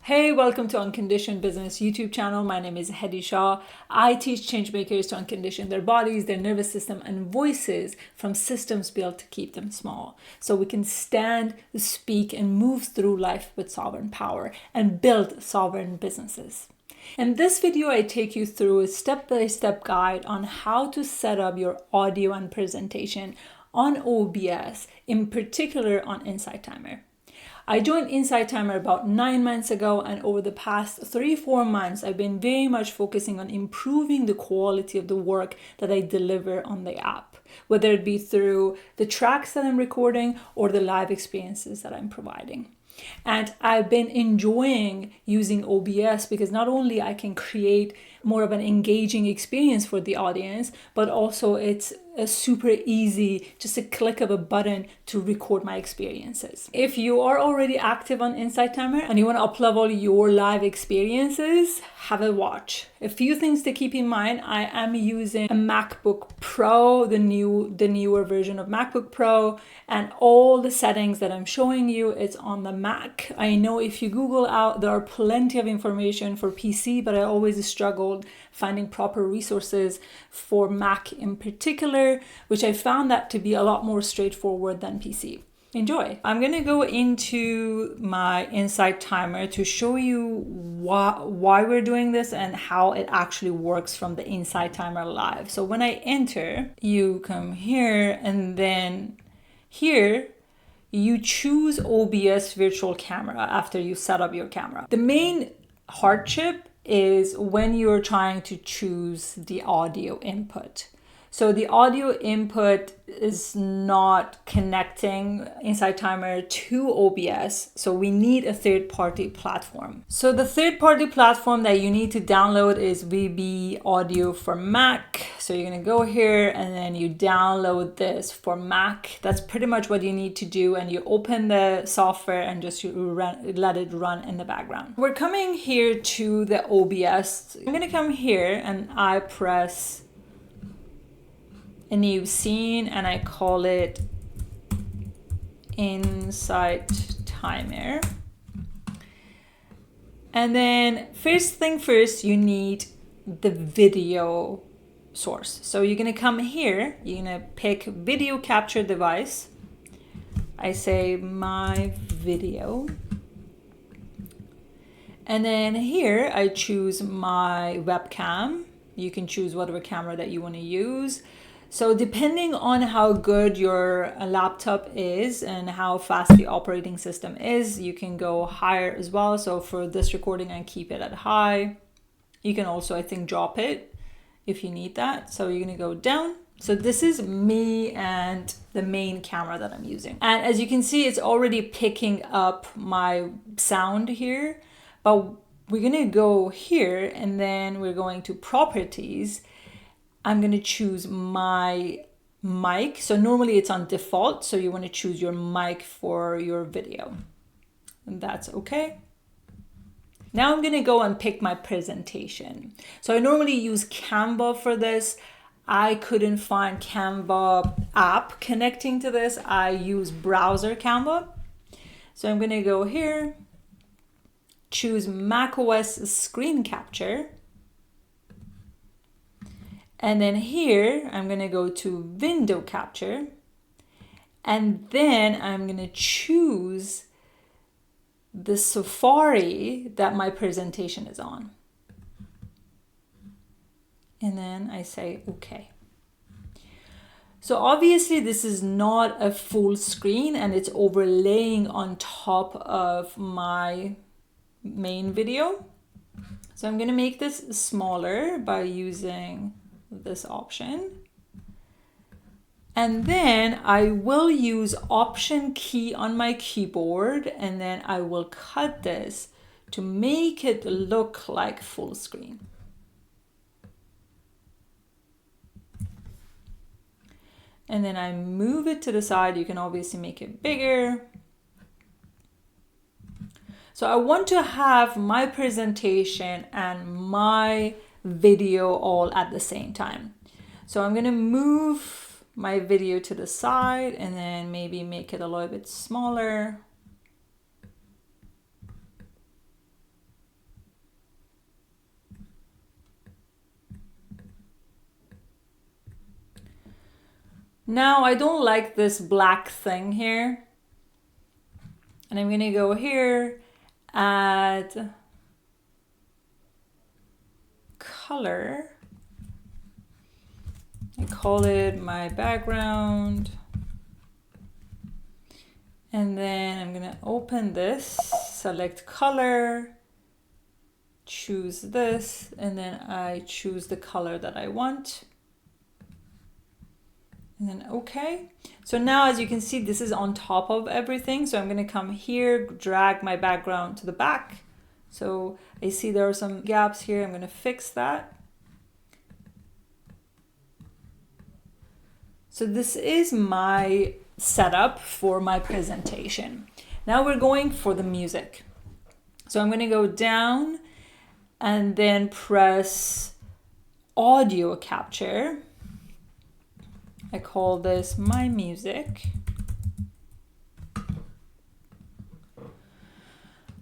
Hey, welcome to Unconditioned Business YouTube channel. My name is Hedi Shah. I teach change makers to uncondition their bodies, their nervous system, and voices from systems built to keep them small. So we can stand, speak, and move through life with sovereign power and build sovereign businesses. In this video, I take you through a step-by-step guide on how to set up your audio and presentation on OBS, in particular on Insight Timer. I joined Insight Timer about 9 months ago, and over the past 3-4 months, I've been very much focusing on improving the quality of the work that I deliver on the app, whether it be through the tracks that I'm recording or the live experiences that I'm providing. And I've been enjoying using OBS because not only I can create more of an engaging experience for the audience, but also it's super easy, just a click of a button to record my experiences. If you are already active on Insight Timer and you want to uplevel your live experiences, have a watch. A few things to keep in mind: I am using a MacBook Pro, the newer version of MacBook Pro, and all the settings that I'm showing you, it's on the Mac. I know if you Google out, there are plenty of information for PC, but I always struggled finding proper resources for Mac in particular, which I found that to be a lot more straightforward than PC. Enjoy. I'm going to go into my Insight Timer to show you why we're doing this and how it actually works from the Insight Timer live. So when I enter, you come here, and then here you choose OBS virtual camera after you set up your camera. The main hardship is when you're trying to choose the audio input. So the audio input is not connecting Insight Timer to OBS, so we need a third-party platform. So the third-party platform that you need to download is VB Audio for Mac. So you're gonna go here and then you download this for Mac. That's pretty much what you need to do, and you open the software and just let it run in the background. We're coming here to the OBS. I'm gonna come here and I press a new scene and I call it Insight Timer. And then first thing first, you need the video source. So you're gonna come here, you're gonna pick video capture device. I say my video. And then here I choose my webcam. You can choose whatever camera that you want to use. So depending on how good your laptop is and how fast the operating system is, you can go higher as well. So for this recording, I keep it at high. You can also, I think, drop it if you need that. So you're gonna go down. So this is me and the main camera that I'm using. And as you can see, it's already picking up my sound here, but we're gonna go here and then we're going to properties. I'm going to choose my mic. So normally it's on default. So you want to choose your mic for your video. And that's okay. Now I'm going to go and pick my presentation. So I normally use Canva for this. I couldn't find Canva app connecting to this. I use browser Canva. So I'm going to go here, choose macOS screen capture. And then here, I'm gonna go to window capture. And then I'm gonna choose the Safari that my presentation is on. And then I say, okay. So obviously this is not a full screen and it's overlaying on top of my main video. So I'm gonna make this smaller by using this option. And then I will use Option key on my keyboard, and then I will cut this to make it look like full screen. And then I move it to the side. You can obviously make it bigger. So I want to have my presentation and my video all at the same time. So I'm going to move my video to the side and then maybe make it a little bit smaller. Now I don't like this black thing here. And I'm gonna go here, add color. I call it my background. And then I'm gonna open this, select color, choose this, and then I choose the color that I want. And then okay. So now as you can see, this is on top of everything. So I'm gonna come here, drag my background to the back. So I see there are some gaps here. I'm gonna fix that. So this is my setup for my presentation. Now we're going for the music. So I'm gonna go down and then press audio capture. I call this my music.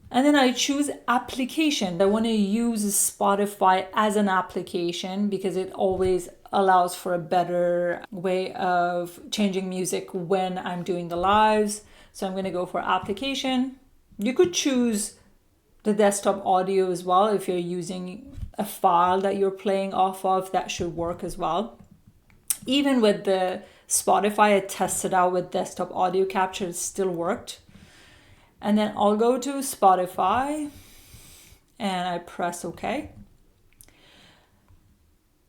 And then I choose application. I want to use Spotify as an application because it always allows for a better way of changing music when I'm doing the lives. So I'm going to go for application. You could choose the desktop audio as well. If you're using a file that you're playing off of, that should work as well. Even with the Spotify, I tested out with desktop audio capture, it still worked. And then I'll go to Spotify and I press OK.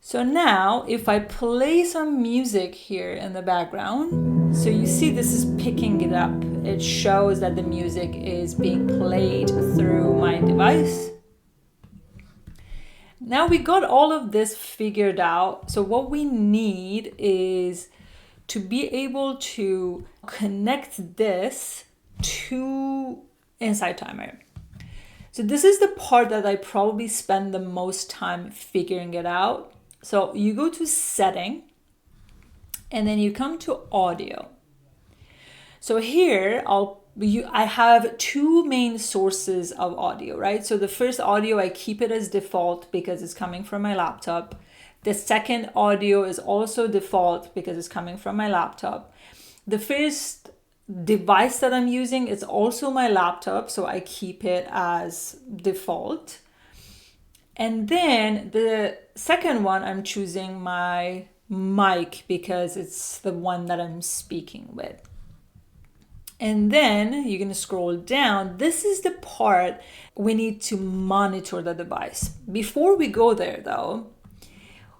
So now if I play some music here in the background, so you see this is picking it up. It shows that the music is being played through my device. Now we got all of this figured out. So what we need is to be able to connect this to Insight Timer. So this is the part that I probably spend the most time figuring it out. So you go to setting and then you come to audio. So here I have two main sources of audio, right? So the first audio, I keep it as default because it's coming from my laptop. The second audio is also default because it's coming from my laptop. The first device that I'm using is also my laptop, so I keep it as default. And then the second one, I'm choosing my mic because it's the one that I'm speaking with. And then you're going to scroll down. This is the part we need to monitor the device. Before we go there though,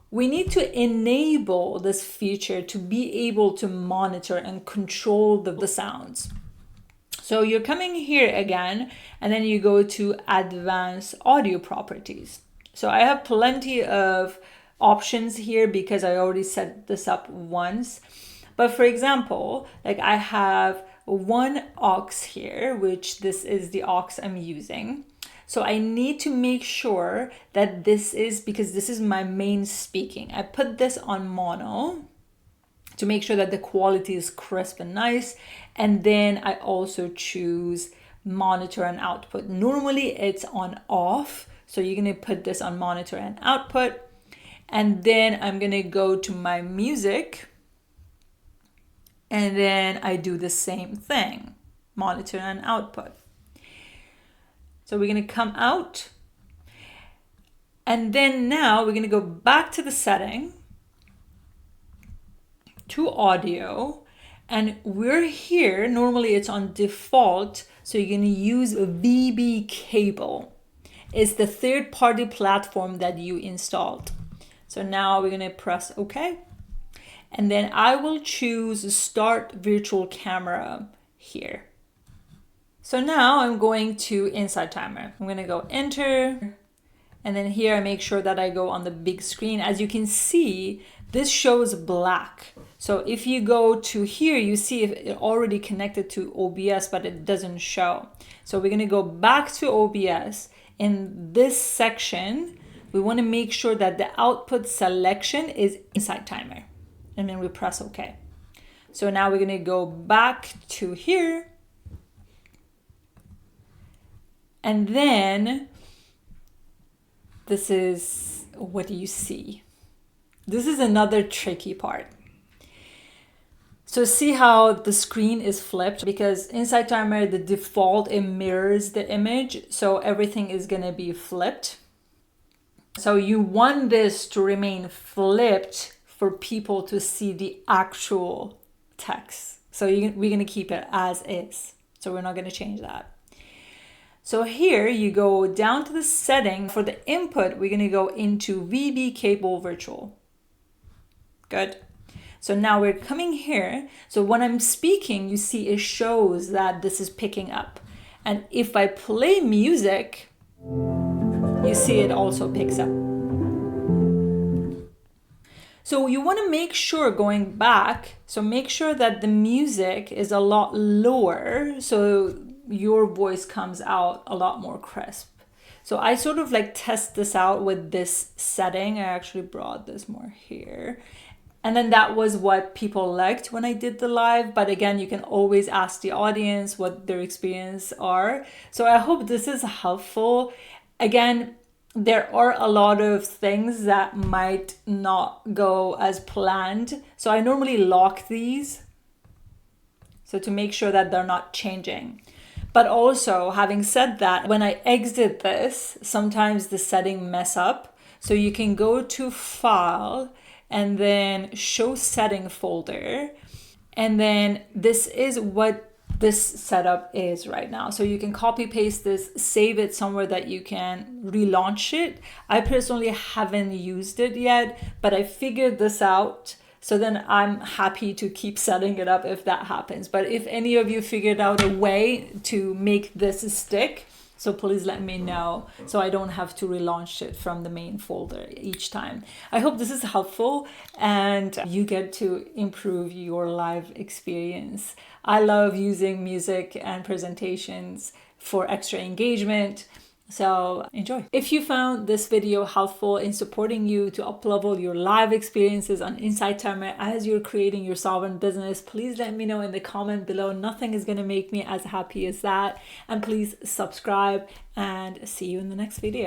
we need to enable this feature to be able to monitor and control the sounds. So you're coming here again, and then you go to advanced audio properties. So I have plenty of options here because I already set this up once. But for example, like I have one aux here, which this is the aux I'm using. So I need to make sure that this is, because this is my main speaking. I put this on mono to make sure that the quality is crisp and nice. And then I also choose monitor and output. Normally it's on off. So you're going to put this on monitor and output. And then I'm going to go to my music. And then I do the same thing, monitor and output. So we're going to come out. And then now we're going to go back to the setting, to audio. And we're here, normally it's on default. So you're going to use a VB cable. It's the third-party platform that you installed. So now we're going to press OK. And then I will choose Start Virtual Camera here. So now I'm going to Insight Timer. I'm going to go Enter. And then here I make sure that I go on the big screen. As you can see, this shows black. So if you go to here, you see it already connected to OBS, but it doesn't show. So we're going to go back to OBS. In this section, we want to make sure that the output selection is Insight Timer. And then we press OK. So now we're going to go back to here. And then this is what you see. This is another tricky part. So see how the screen is flipped, because inside Timer, the default, it mirrors the image. So everything is going to be flipped. So you want this to remain flipped for people to see the actual text. So we're going to keep it as is. So we're not going to change that. So here you go down to the setting. For the input, we're going to go into VB cable virtual. Good. So now we're coming here. So when I'm speaking, you see it shows that this is picking up. And if I play music, you see it also picks up. So you want to make sure, going back, so make sure that the music is a lot lower so your voice comes out a lot more crisp. So I sort of like test this out with this setting. I actually brought this more here. And then that was what people liked when I did the live. But again, you can always ask the audience what their experience are. So I hope this is helpful. Again, there are a lot of things that might not go as planned. So I normally lock these, so to make sure that they're not changing. But also, having said that, when I exit this, sometimes the setting mess up. So you can go to File and then Show Setting folder. And then this is what this setup is right now. So you can copy paste this, save it somewhere that you can relaunch it. I personally haven't used it yet, but I figured this out. So then I'm happy to keep setting it up if that happens. But if any of you figured out a way to make this stick, so please let me know so I don't have to relaunch it from the main folder each time. I hope this is helpful and you get to improve your live experience. I love using music and presentations for extra engagement. So enjoy. If you found this video helpful in supporting you to uplevel your live experiences on Inside Timer as you're creating your sovereign business, please let me know in the comment below. Nothing is going to make me as happy as that. And please subscribe and see you in the next video.